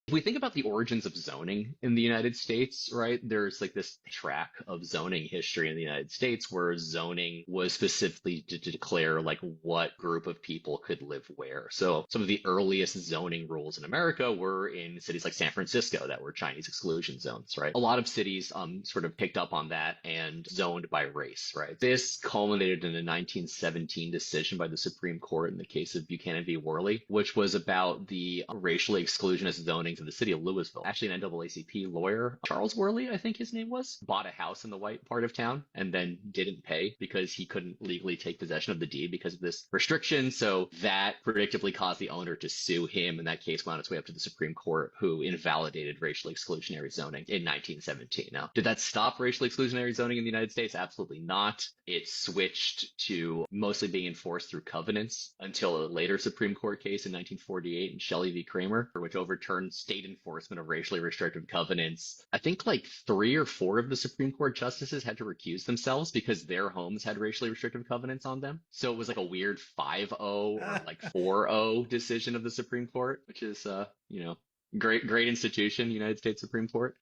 If we think about the origins of zoning in the United States, right, there's like this track of zoning history in the United States where zoning was specifically to declare like what group of people could live where. So some of the earliest zoning rules in America were in cities like San Francisco that were Chinese exclusion zones, right? A lot of cities sort of picked up on that and zoned by race, right? This culminated in a 1917 decision by the Supreme Court in the case of Buchanan v. Worley, which was about the racially exclusionist zoning to the city of Louisville. Actually, an NAACP lawyer, Charles Worley, I think his name was, bought a house in the white part of town and then didn't pay because he couldn't legally take possession of the deed because of this restriction. So that predictably caused the owner to sue him, and that case wound its way up to the Supreme Court, who invalidated racially exclusionary zoning in 1917. Now, did that stop racially exclusionary zoning in the United States? Absolutely not. It switched to mostly being enforced through covenants until a later Supreme Court case in 1948 in Shelley v. Kramer, which overturned state enforcement of racially restrictive covenants. I think like 3 or 4 of the Supreme Court justices had to recuse themselves because their homes had racially restrictive covenants on them. So it was like a weird 5-0 or like 4-0 decision of the Supreme Court, which is, great institution, United States Supreme Court.